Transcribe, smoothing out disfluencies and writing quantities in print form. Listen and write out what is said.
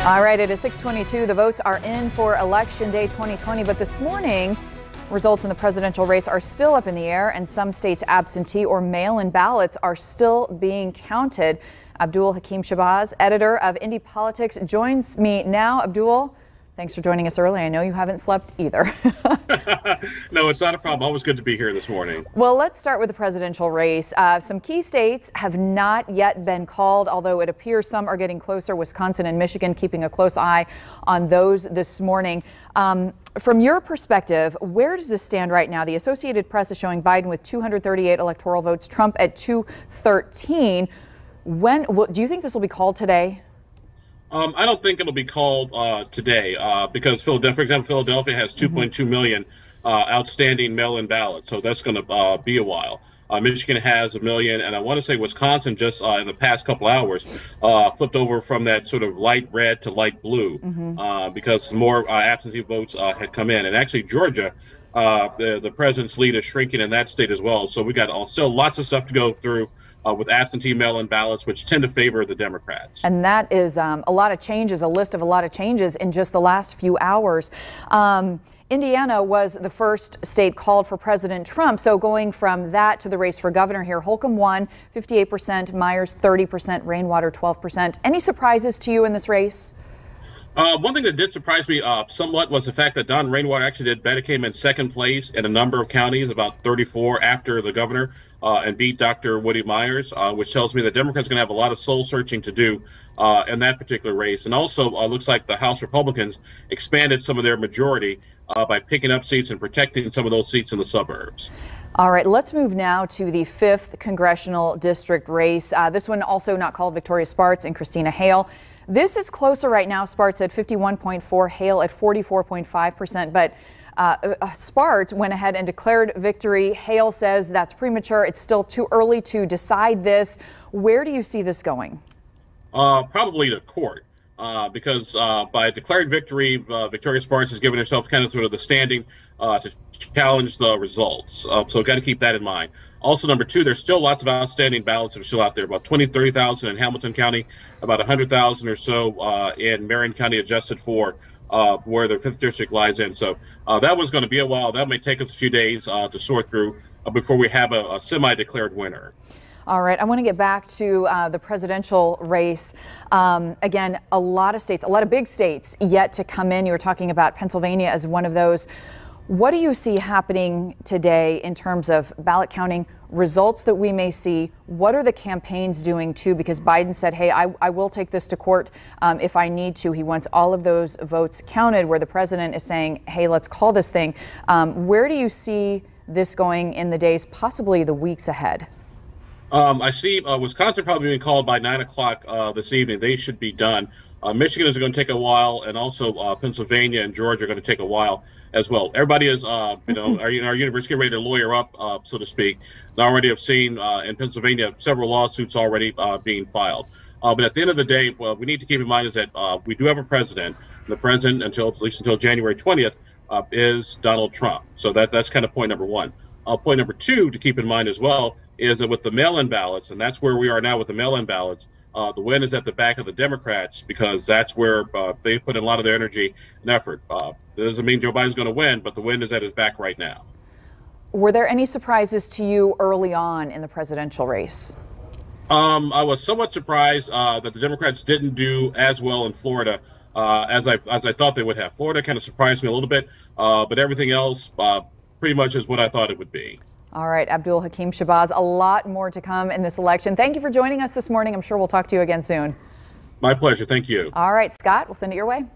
All right, it is 6:22. The votes are in for Election Day 2020, but this morning, results in the presidential race are still up in the air, and some states' absentee or mail-in ballots are still being counted. Abdul Hakim Shabazz, editor of Indy Politics, joins me now. Abdul, thanks for joining us early. I know you haven't slept either. No, it's not a problem. Always good to be here this morning. Well, let's start with the presidential race. Some key states have not yet been called, although it appears some are getting closer. Wisconsin and Michigan keeping a close eye on those this morning. From your perspective, where does this stand right now? The Associated Press is showing Biden with 238 electoral votes, Trump at 213. Do you think this will be called today? I don't think it'll be called today because Philadelphia, for example, Philadelphia has 2.2 million outstanding mail-in ballots, so that's going to be a while. Michigan has 1 million, and I want to say Wisconsin just in the past couple hours flipped over from that sort of light red to light blue because more absentee votes had come in. And actually, Georgia, the president's lead is shrinking in that state as well. So we got still lots of stuff to go through with absentee mail-in ballots, which tend to favor the Democrats. And that is a lot of changes, a list of a lot of changes in just the last few hours. Indiana was the first state called for President Trump. So going from that to the race for governor here, Holcomb won 58%, Myers 30%, Rainwater 12%. Any surprises to you in this race? One thing that did surprise me somewhat was the fact that Don Rainwater actually did better, came in second place in a number of counties, about 34 after the governor, and beat Dr. Woody Myers, which tells me the Democrats are going to have a lot of soul searching to do in that particular race. And also looks like the House Republicans expanded some of their majority by picking up seats and protecting some of those seats in the suburbs. All right, let's move now to the 5th congressional district race. This one also not called. Victoria Spartz and Christina Hale. This is closer right now. Spartz at 51.4%, Hale at 44.5%. But Spartz went ahead and declared victory. Hale says that's premature. It's still too early to decide this. Where do you see this going? Probably to court. Because by declaring victory, Victoria Spartz has given herself kind of sort of the standing to challenge the results. So got to keep that in mind. Also, number two, there's still lots of outstanding ballots that are still out there, about 30,000 in Hamilton County, about 100,000 or so in Marion County, adjusted for where the 5th district lies in. So that one's going to be a while. That may take us a few days to sort through before we have a semi-declared winner. All right, I want to get back to the presidential race. Again, a lot of states, a lot of big states yet to come in. You were talking about Pennsylvania as one of those. What do you see happening today in terms of ballot counting, results that we may see? What are the campaigns doing too? Because Biden said, hey, I will take this to court if I need to. He wants all of those votes counted, where the president is saying, hey, let's call this thing. Where do you see this going in the days, possibly the weeks ahead? I see Wisconsin probably being called by 9 o'clock this evening. They should be done. Michigan is going to take a while, and also Pennsylvania and Georgia are going to take a while as well. Everybody is, our university getting ready to lawyer up, so to speak. And I already have seen in Pennsylvania several lawsuits already being filed. But at the end of the day, what we need to keep in mind is that we do have a president. And the president, at least until January 20th, is Donald Trump. So that's kind of point number one. Point number two to keep in mind as well is that with the mail-in ballots, and that's where we are now with the mail-in ballots, the win is at the back of the Democrats, because that's where they put in a lot of their energy and effort. That doesn't mean Joe Biden's going to win, but the win is at his back right now. Were there any surprises to you early on in the presidential race? I was somewhat surprised that the Democrats didn't do as well in Florida as I thought they would have. Florida kind of surprised me a little bit, but everything else pretty much is what I thought it would be. All right, Abdul Hakim Shabazz, a lot more to come in this election. Thank you for joining us this morning. I'm sure we'll talk to you again soon. My pleasure. Thank you. All right, Scott, we'll send it your way.